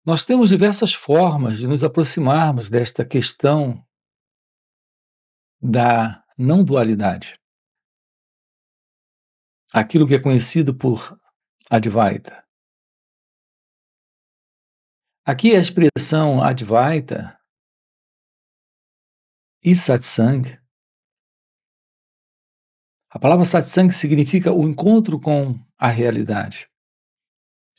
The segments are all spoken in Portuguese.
Nós temos diversas formas de nos aproximarmos desta questão da não dualidade. Aquilo que é conhecido por Advaita. Aqui a expressão Advaita e Satsang. A palavra Satsang significa o encontro com a realidade,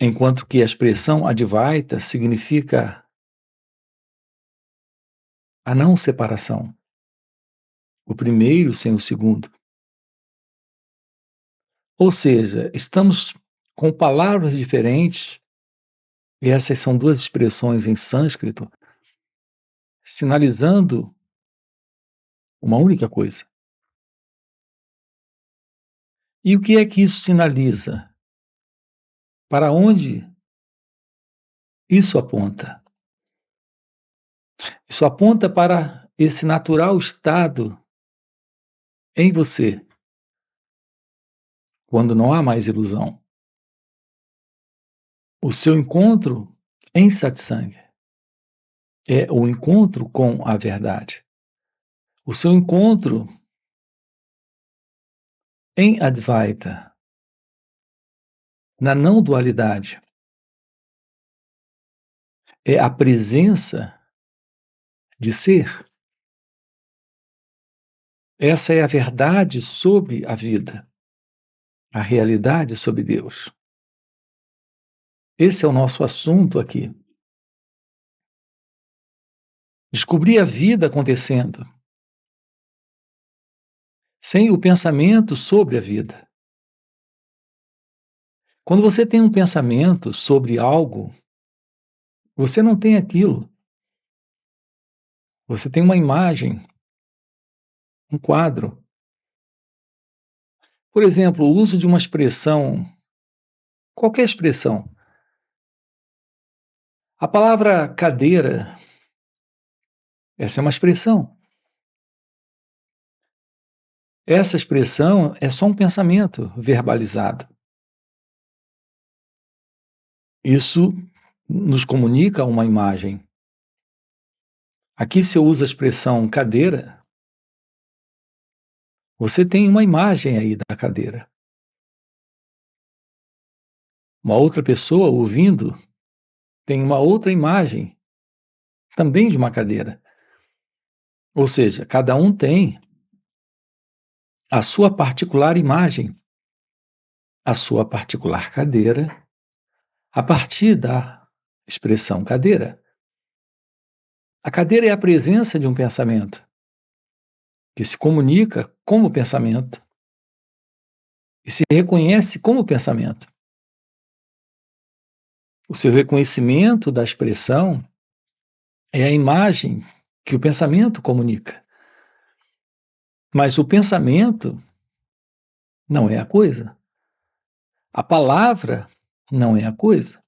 enquanto que a expressão Advaita significa a não separação, o primeiro sem o segundo. Ou seja, estamos com palavras diferentes, e essas são duas expressões em sânscrito, sinalizando uma única coisa. E o que é que isso sinaliza? Para onde isso aponta? Isso aponta para esse natural estado em você, quando não há mais ilusão. O seu encontro em satsang é o encontro com a verdade. O seu encontro em Advaita, na não dualidade, é a presença de ser. Essa é a verdade sobre a vida, a realidade sobre Deus. Esse é o nosso assunto aqui. Descobrir a vida acontecendo, sem o pensamento sobre a vida. Quando você tem um pensamento sobre algo, você não tem aquilo. Você tem uma imagem, um quadro. Por exemplo, o uso de uma expressão, qualquer expressão. A palavra cadeira, essa é uma expressão. Essa expressão é só um pensamento verbalizado. Isso nos comunica uma imagem. Aqui, se eu uso a expressão cadeira, você tem uma imagem aí da cadeira. Uma outra pessoa ouvindo tem uma outra imagem, também de uma cadeira. Ou seja, cada um tem a sua particular imagem, a sua particular cadeira, a partir da expressão cadeira. A cadeira é a presença de um pensamento que se comunica como pensamento e se reconhece como pensamento. O seu reconhecimento da expressão é a imagem que o pensamento comunica. Mas o pensamento não é a coisa. A palavra não é a coisa.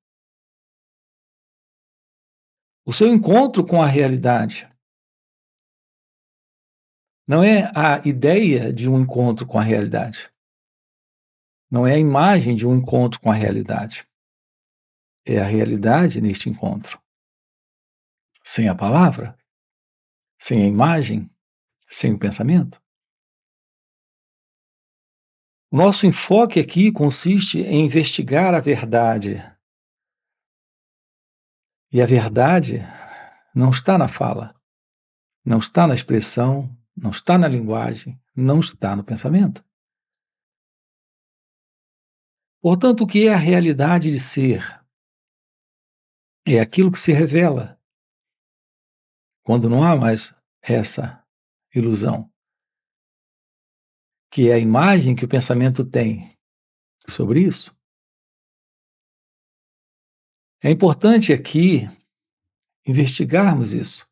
O seu encontro com a realidade não é a ideia de um encontro com a realidade. Não é a imagem de um encontro com a realidade. É a realidade neste encontro. Sem a palavra, sem a imagem, sem o pensamento. O nosso enfoque aqui consiste em investigar a verdade. E a verdade não está na fala, não está na expressão, não está na linguagem, não está no pensamento. Portanto, o que é a realidade de ser? É aquilo que se revela quando não há mais essa ilusão, que é a imagem que o pensamento tem sobre isso. É importante aqui investigarmos isso.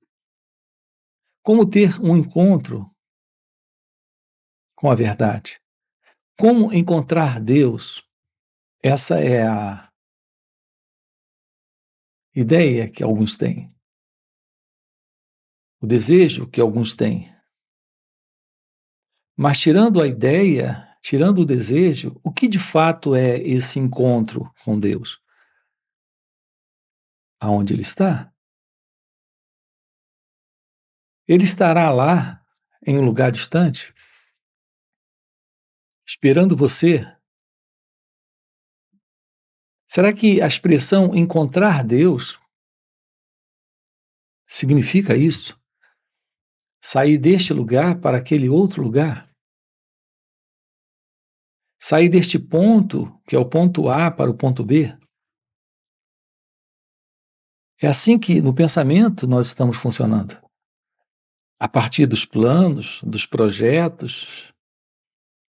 Como ter um encontro com a verdade? Como encontrar Deus? Essa é a ideia que alguns têm, o desejo que alguns têm. Mas tirando a ideia, tirando o desejo, o que de fato é esse encontro com Deus? aonde ele está? Ele estará lá, em um lugar distante, esperando você? Será que a expressão encontrar Deus significa isso? Sair deste lugar para aquele outro lugar? Sair deste ponto, que é o ponto A, para o ponto B? É assim que, no pensamento, nós estamos funcionando. A partir dos planos, dos projetos,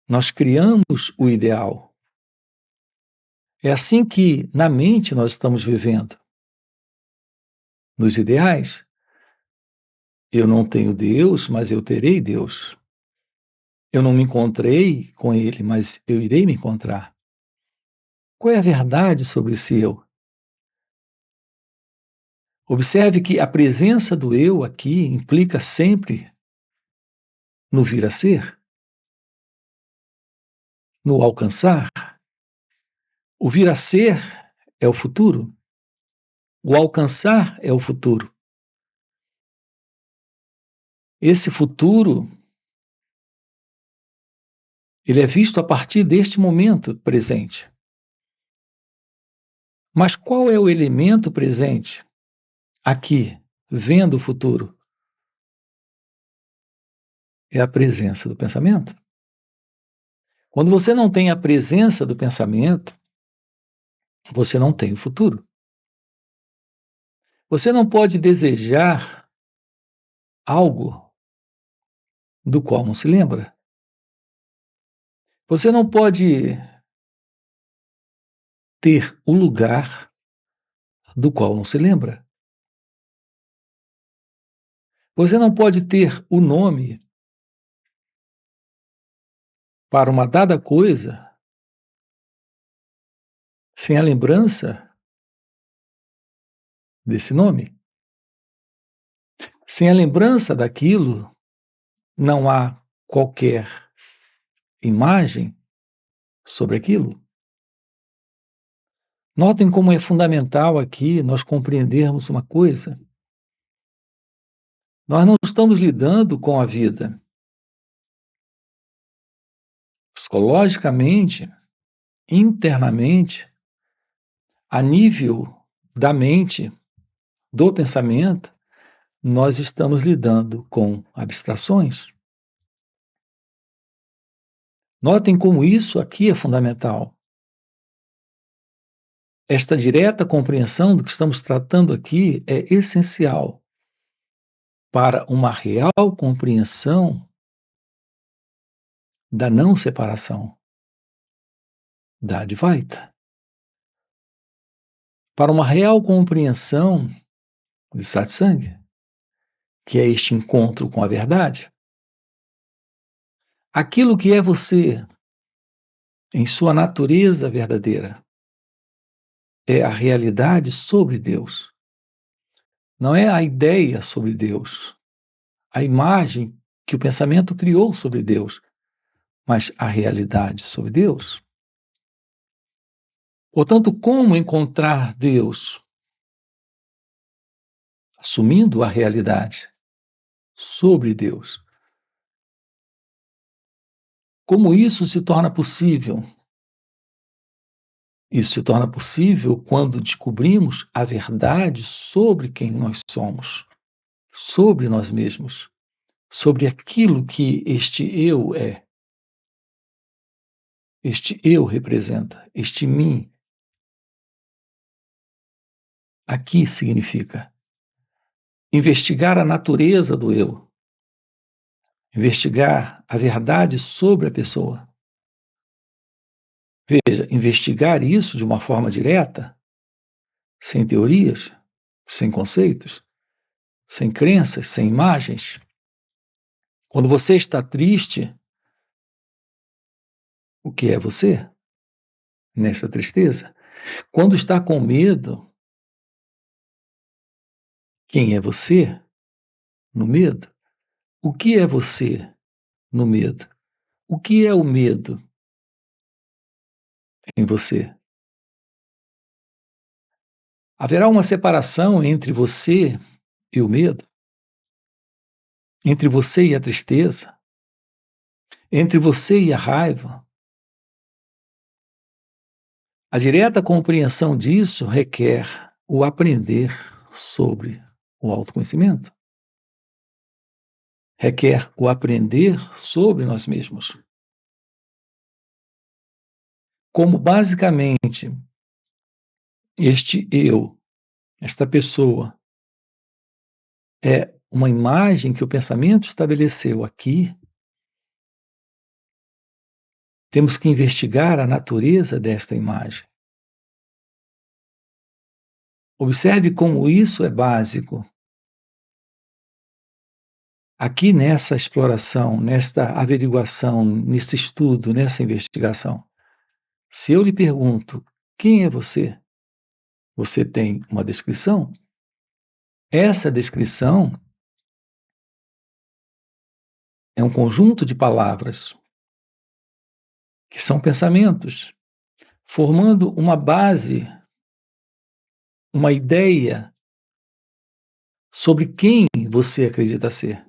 nós criamos o ideal. É assim que, na mente, nós estamos vivendo. Nos ideais, eu não tenho Deus, mas eu terei Deus. Eu não me encontrei com Ele, mas eu irei me encontrar. Qual é a verdade sobre esse eu? Observe que a presença do eu aqui implica sempre no vir a ser, no alcançar. O vir a ser é o futuro. O alcançar é o futuro. Esse futuro, ele é visto a partir deste momento presente. Mas qual é o elemento presente aqui, vendo o futuro? É a presença do pensamento. Quando você não tem a presença do pensamento, você não tem o futuro. Você não pode desejar algo do qual não se lembra. Você não pode ter o lugar do qual não se lembra. Você não pode ter o nome para uma dada coisa sem a lembrança desse nome. Sem a lembrança daquilo, não há qualquer imagem sobre aquilo. Notem como é fundamental aqui nós compreendermos uma coisa. Nós não estamos lidando com a vida. Psicologicamente, internamente, a nível da mente, do pensamento, nós estamos lidando com abstrações. Notem como isso aqui é fundamental. Esta direta compreensão do que estamos tratando aqui é essencial para uma real compreensão da não separação, da Advaita. Para uma real compreensão de Satsang, que é este encontro com a verdade. Aquilo que é você em sua natureza verdadeira é a realidade sobre Deus. Não é a ideia sobre Deus, a imagem que o pensamento criou sobre Deus, mas a realidade sobre Deus. Portanto, como encontrar Deus? Assumindo a realidade sobre Deus. Como isso se torna possível? Isso se torna possível quando descobrimos a verdade sobre quem nós somos, sobre nós mesmos, sobre aquilo que este eu é, este eu representa, este mim. Aqui significa investigar a natureza do eu, investigar a verdade sobre a pessoa. Veja, investigar isso de uma forma direta, sem teorias, sem conceitos, sem crenças, sem imagens. Quando você está triste, o que é você nesta tristeza? Quando está com medo, quem é você no medo? O que é você no medo? O que é o medo em você? Haverá uma separação entre você e o medo, entre você e a tristeza, entre você e a raiva. A direta compreensão disso requer o aprender sobre o autoconhecimento, requer o aprender sobre nós mesmos. Como basicamente este eu, esta pessoa, é uma imagem que o pensamento estabeleceu aqui, temos que investigar a natureza desta imagem. Observe como isso é básico. Aqui nessa exploração, nesta averiguação, nesse estudo, nessa investigação, se eu lhe pergunto quem é você, você tem uma descrição. Essa descrição é um conjunto de palavras que são pensamentos, formando uma base, uma ideia sobre quem você acredita ser.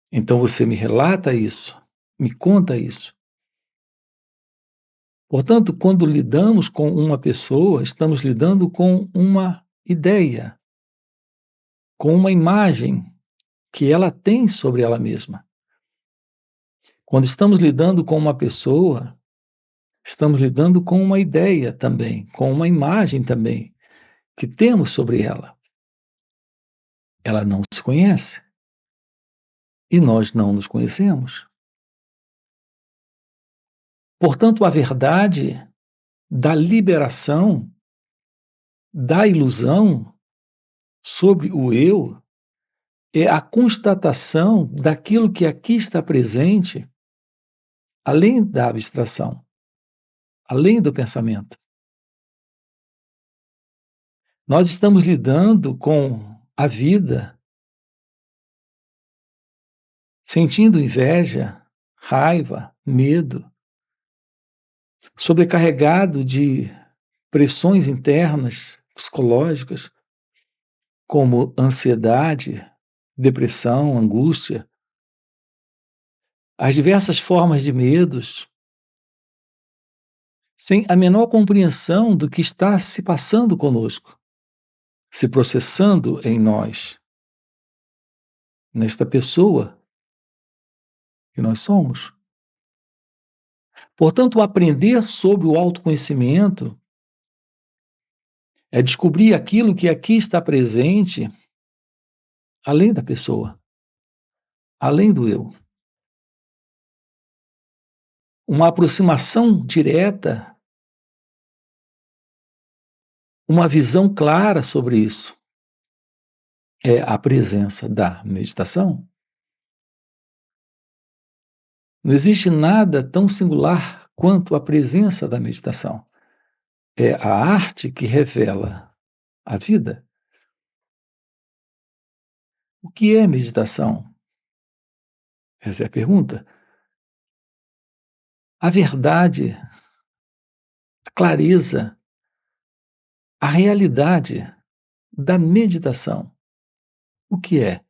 Então você me relata isso, me conta isso. Portanto, quando lidamos com uma pessoa, estamos lidando com uma ideia, com uma imagem que ela tem sobre ela mesma. Quando estamos lidando com uma pessoa, estamos lidando com uma ideia também, com uma imagem também que temos sobre ela. Ela não se conhece e nós não nos conhecemos. Portanto, a verdade da liberação da ilusão sobre o eu é a constatação daquilo que aqui está presente, além da abstração, além do pensamento. Nós estamos lidando com a vida, sentindo inveja, raiva, medo, sobrecarregado de pressões internas, psicológicas, como ansiedade, depressão, angústia, as diversas formas de medos, sem a menor compreensão do que está se passando conosco, se processando em nós, nesta pessoa que nós somos. Portanto, aprender sobre o autoconhecimento é descobrir aquilo que aqui está presente, além da pessoa, além do eu. Uma aproximação direta, uma visão clara sobre isso é a presença da meditação. Não existe nada tão singular quanto a presença da meditação. É a arte que revela a vida. O que é meditação? Essa é a pergunta. A verdade, a clareza, a realidade da meditação. O que é?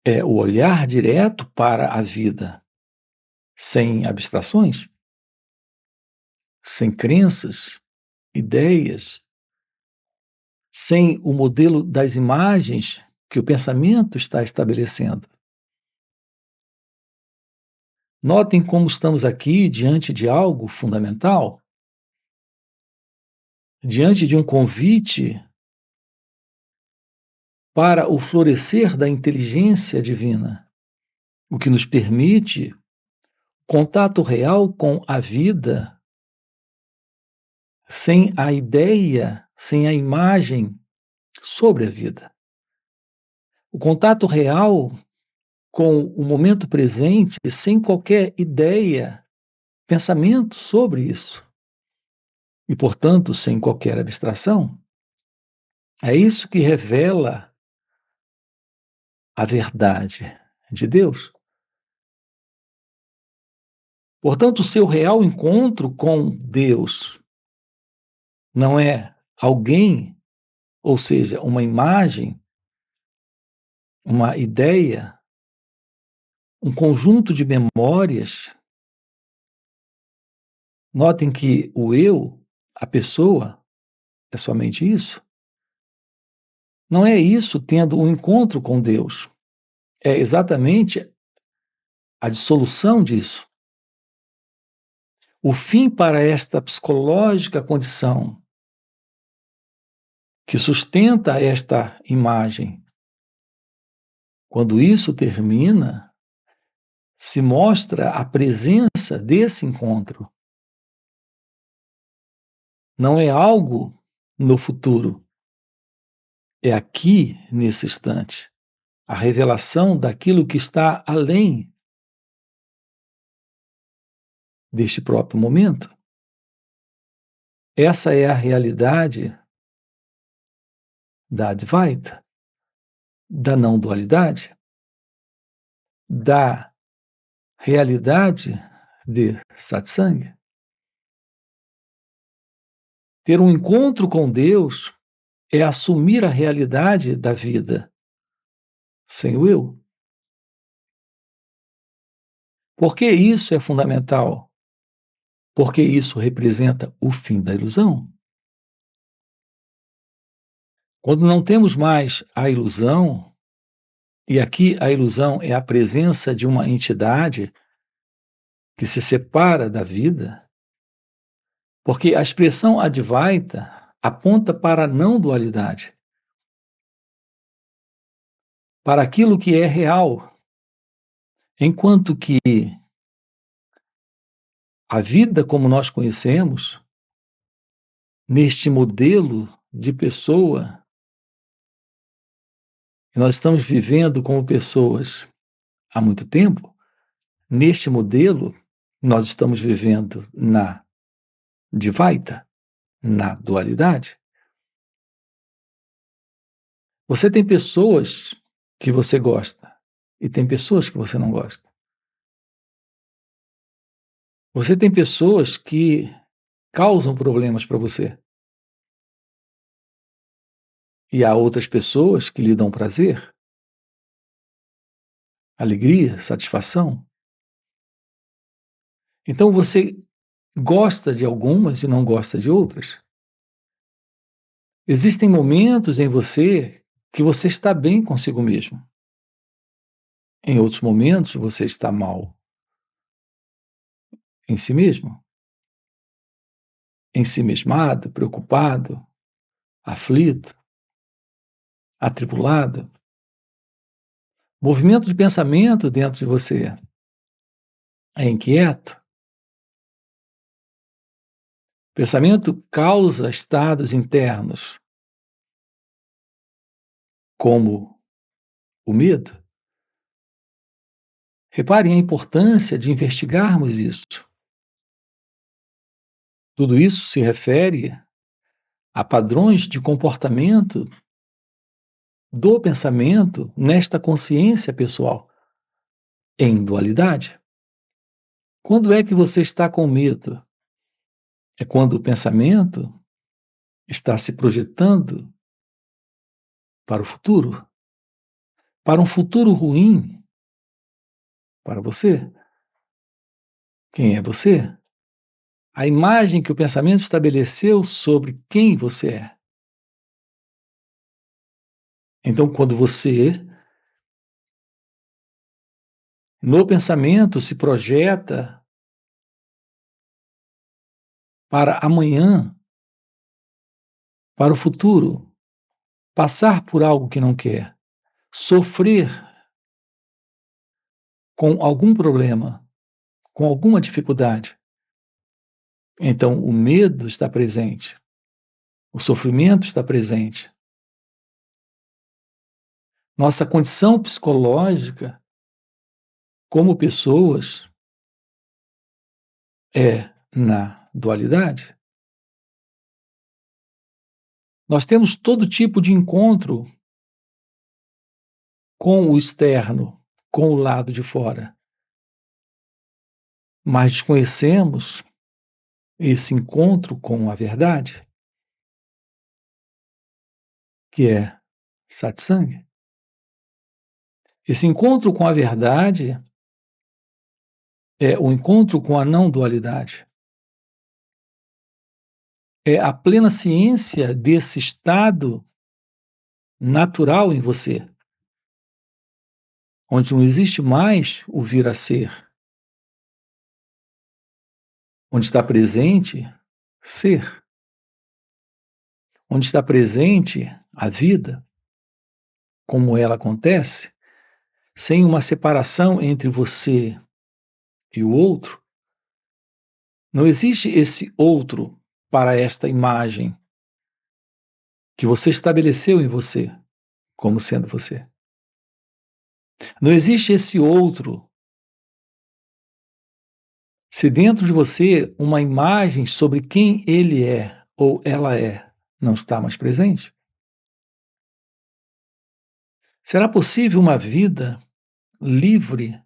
É o olhar direto para a vida, sem abstrações, sem crenças, ideias, sem o modelo das imagens que o pensamento está estabelecendo. Notem como estamos aqui diante de algo fundamental, diante de um convite para o florescer da inteligência divina, o que nos permite contato real com a vida, sem a ideia, sem a imagem sobre a vida. O contato real com o momento presente, sem qualquer ideia, pensamento sobre isso. E, portanto, sem qualquer abstração. É isso que revela a verdade de Deus. Portanto, o seu real encontro com Deus não é alguém, ou seja, uma imagem, uma ideia, um conjunto de memórias. Notem que o eu, a pessoa, é somente isso. Não é isso tendo um encontro com Deus. É exatamente a dissolução disso. O fim para esta psicológica condição que sustenta esta imagem. Quando isso termina, se mostra a presença desse encontro. Não é algo no futuro, é aqui, nesse instante, a revelação daquilo que está além deste próprio momento. Essa é a realidade da Advaita, da não dualidade, da realidade de satsang. Ter um encontro com Deus é assumir a realidade da vida sem o eu. Por que isso é fundamental? Porque isso representa o fim da ilusão. Quando não temos mais a ilusão, e aqui a ilusão é a presença de uma entidade que se separa da vida, porque a expressão Advaita aponta para a não dualidade, para aquilo que é real, enquanto que a vida como nós conhecemos, neste modelo de pessoa, que nós estamos vivendo como pessoas há muito tempo, neste modelo, nós estamos vivendo na Dvaita, na dualidade. Você tem pessoas que você gosta e tem pessoas que você não gosta. Você tem pessoas que causam problemas para você e há outras pessoas que lhe dão prazer, alegria, satisfação. Então você gosta de algumas e não gosta de outras. Existem momentos em você que você está bem consigo mesmo. Em outros momentos você está mal em si mesmo, ensimismado, preocupado, aflito, atribulado. Movimento de pensamento dentro de você é inquieto. Pensamento causa estados internos, como o medo. Reparem a importância de investigarmos isso. Tudo isso se refere a padrões de comportamento do pensamento nesta consciência pessoal, em dualidade. Quando é que você está com medo? É quando o pensamento está se projetando para o futuro, para um futuro ruim para você. Quem é você? A imagem que o pensamento estabeleceu sobre quem você é. Então, quando você, no pensamento, se projeta para amanhã, para o futuro, passar por algo que não quer, sofrer com algum problema, com alguma dificuldade, então o medo está presente, o sofrimento está presente. Nossa condição psicológica, como pessoas, é na dualidade. Nós temos todo tipo de encontro com o externo, com o lado de fora, mas desconhecemos esse encontro com a verdade. que é satsang. Esse encontro com a verdade é o encontro com a não dualidade. É a plena ciência desse estado natural em você, onde não existe mais o vir a ser, onde está presente ser, onde está presente a vida, como ela acontece, sem uma separação entre você e o outro. Não existe esse outro para esta imagem que você estabeleceu em você, como sendo você. Não existe esse outro se dentro de você uma imagem sobre quem ele é ou ela é não está mais presente. Será possível uma vida livre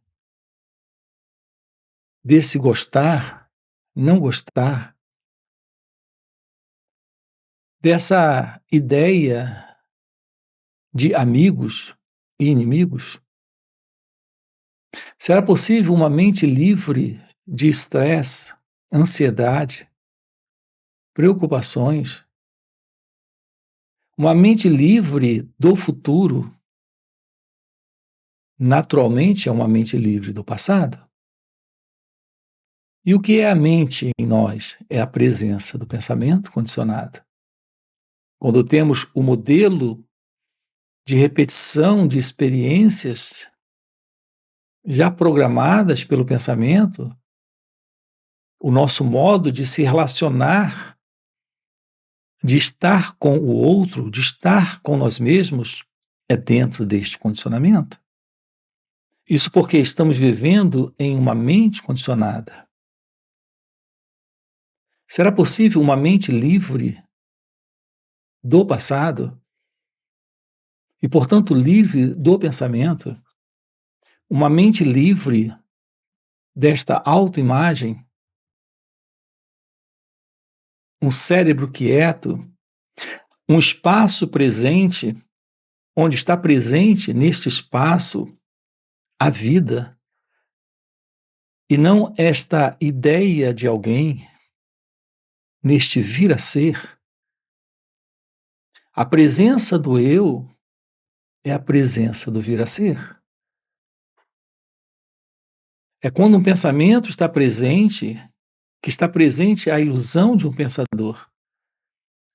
desse gostar, não gostar, dessa ideia de amigos e inimigos? Será possível uma mente livre de estresse, ansiedade, preocupações? Uma mente livre do futuro, naturalmente, é uma mente livre do passado? E o que é a mente em nós? É a presença do pensamento condicionado. Quando temos o modelo de repetição de experiências já programadas pelo pensamento, o nosso modo de se relacionar, de estar com o outro, de estar com nós mesmos, é dentro deste condicionamento. Isso porque estamos vivendo em uma mente condicionada. Será possível uma mente livre do passado e, portanto, livre do pensamento? Uma mente livre desta autoimagem? Um cérebro quieto? Um espaço presente, onde está presente neste espaço a vida, e não esta ideia de alguém, neste vir a ser? A presença do eu é a presença do vir a ser. É quando um pensamento está presente, que está presente a ilusão de um pensador.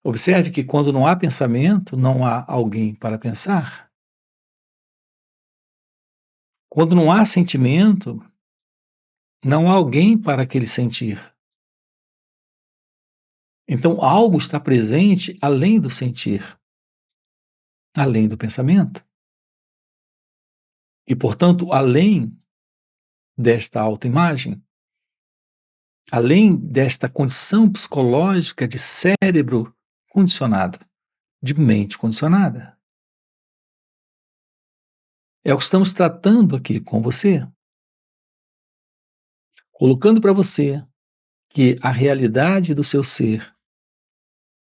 Observe que quando não há pensamento, não há alguém para pensar. Quando não há sentimento, não há alguém para aquele sentir. Então, algo está presente além do sentir, além do pensamento. E, portanto, além desta autoimagem, além desta condição psicológica de cérebro condicionado, de mente condicionada. É o que estamos tratando aqui com você, colocando para você que a realidade do seu ser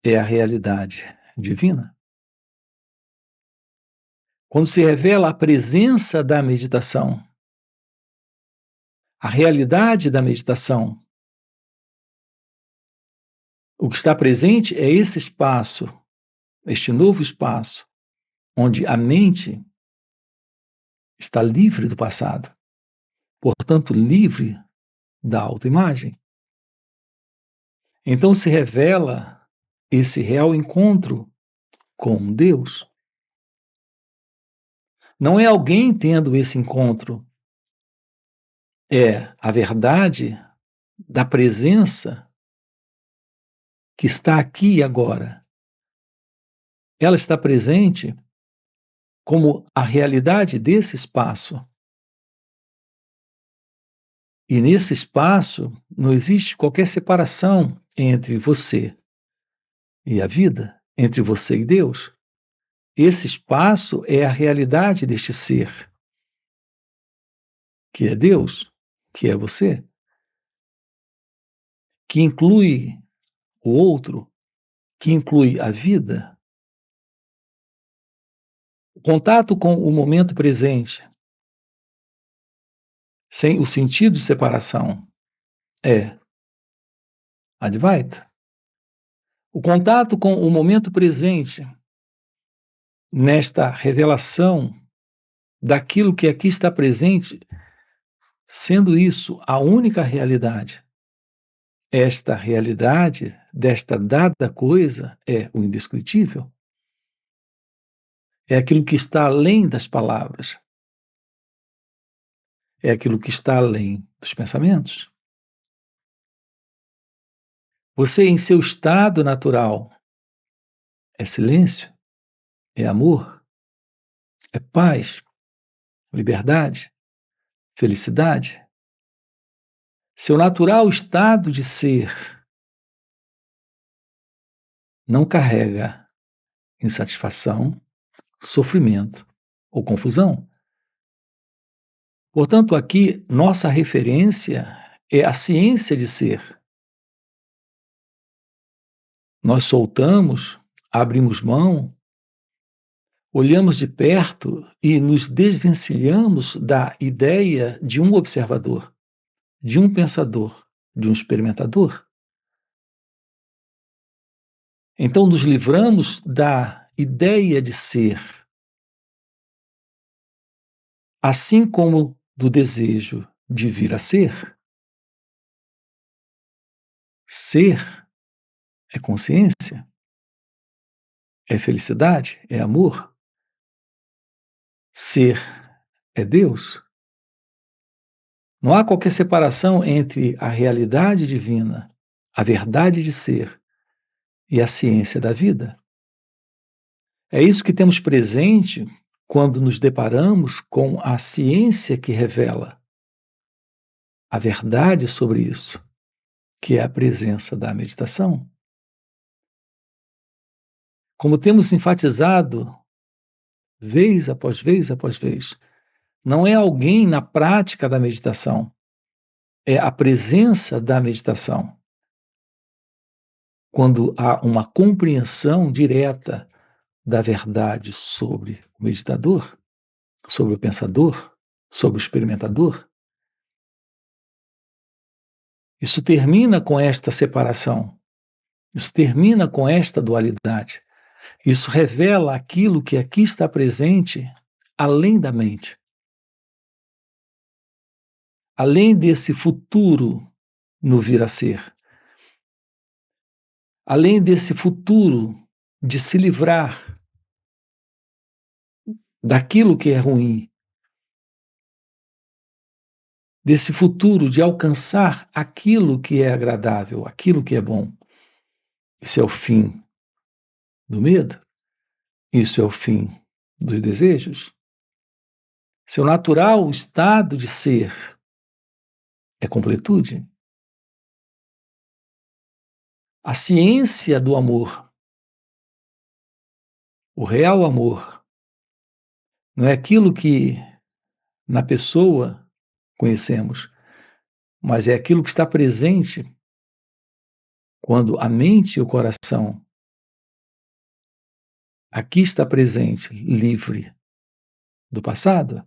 é a realidade divina. Quando se revela a presença da meditação, a realidade da meditação, o que está presente é esse espaço, este novo espaço, onde a mente está livre do passado, portanto, livre da autoimagem. Então se revela esse real encontro com Deus. Não é alguém tendo esse encontro, é a verdade da presença que está aqui e agora. Ela está presente como a realidade desse espaço. E nesse espaço não existe qualquer separação entre você e a vida, entre você e Deus. Esse espaço é a realidade deste ser, que é Deus, que é você, que inclui o outro, que inclui a vida, O contato com o momento presente, sem o sentido de separação, é Advaita. O contato com o momento presente, nesta revelação daquilo que aqui está presente, sendo isso a única realidade. Esta realidade desta dada coisa é o indescritível. É aquilo que está além das palavras. É aquilo que está além dos pensamentos. Você, em seu estado natural, é silêncio, é amor, é paz, liberdade, felicidade. Seu natural estado de ser não carrega insatisfação, sofrimento ou confusão. Portanto, aqui, nossa referência é a ciência de ser. Nós soltamos, abrimos mão, olhamos de perto e nos desvencilhamos da ideia de um observador, de um pensador, de um experimentador. Então, nos livramos da ideia de ser, assim como do desejo de vir a ser. Ser é consciência, é felicidade, é amor. Ser é Deus. Não há qualquer separação entre a realidade divina, a verdade de ser e a ciência da vida. É isso que temos presente quando nos deparamos com a ciência que revela a verdade sobre isso, que é a presença da meditação. Como temos enfatizado vez após vez após vez, não é alguém na prática da meditação, é a presença da meditação. Quando há uma compreensão direta da verdade sobre o meditador, sobre o pensador, sobre o experimentador, isso termina com esta separação, isso termina com esta dualidade, isso revela aquilo que aqui está presente além da mente, além desse futuro no vir a ser, além desse futuro de se livrar daquilo que é ruim, desse futuro de alcançar aquilo que é agradável, aquilo que é bom. Isso é o fim do medo? Isso é o fim dos desejos? Seu natural estado de ser é completude? A ciência do amor, o real amor, não é aquilo que na pessoa conhecemos, mas é aquilo que está presente quando a mente e o coração aqui está presente, livre do passado,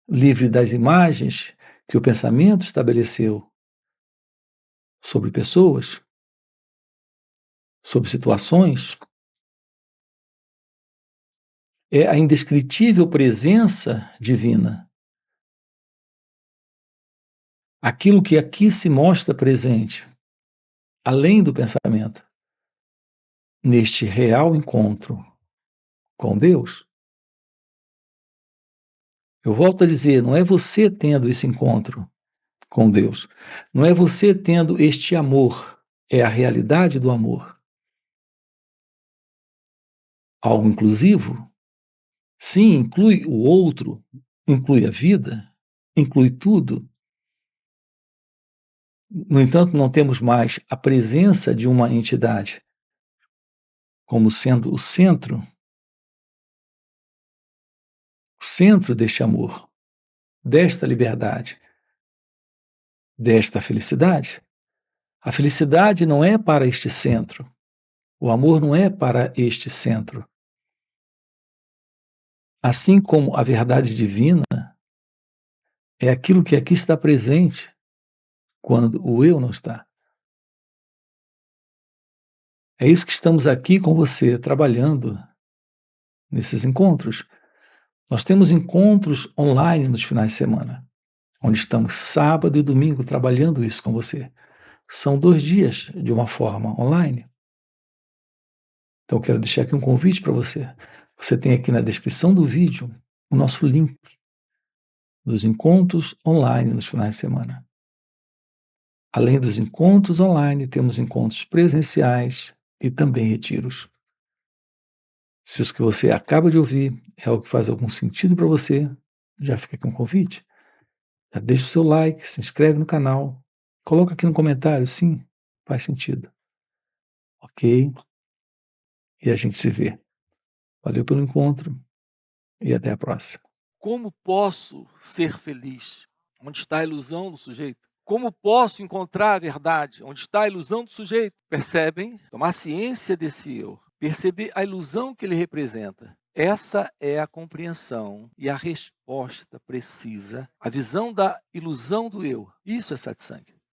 livre das imagens que o pensamento estabeleceu sobre pessoas, sobre situações. É a indescritível presença divina. Aquilo que aqui se mostra presente, além do pensamento, neste real encontro com Deus. Eu volto a dizer, não é você tendo esse encontro com Deus, não é você tendo este amor, é a realidade do amor. Algo inclusivo? Sim, inclui o outro, inclui a vida, inclui tudo. No entanto, não temos mais a presença de uma entidade como sendo o centro deste amor, desta liberdade, desta felicidade. A felicidade não é para este centro, o amor não é para este centro. Assim como a verdade divina é aquilo que aqui está presente quando o eu não está. É isso que estamos aqui com você trabalhando nesses encontros. Nós temos encontros online nos finais de semana, onde estamos sábado e domingo trabalhando isso com você. São 2 dias de uma forma online. Então, eu quero deixar aqui um convite para você. Você tem aqui na descrição do vídeo o nosso link dos encontros online nos finais de semana. Além dos encontros online, temos encontros presenciais e também retiros. Se isso que você acaba de ouvir é algo que faz algum sentido para você, já fica aqui um convite. Já deixa o seu like, se inscreve no canal, coloca aqui no comentário, sim, faz sentido. Ok? E a gente se vê. Valeu pelo encontro e até a próxima. Como posso ser feliz? Onde está a ilusão do sujeito? Como posso encontrar a verdade? Onde está a ilusão do sujeito? Percebem? Tomar ciência desse eu, perceber a ilusão que ele representa. Essa é a compreensão e a resposta precisa, a visão da ilusão do eu. Isso é satsang.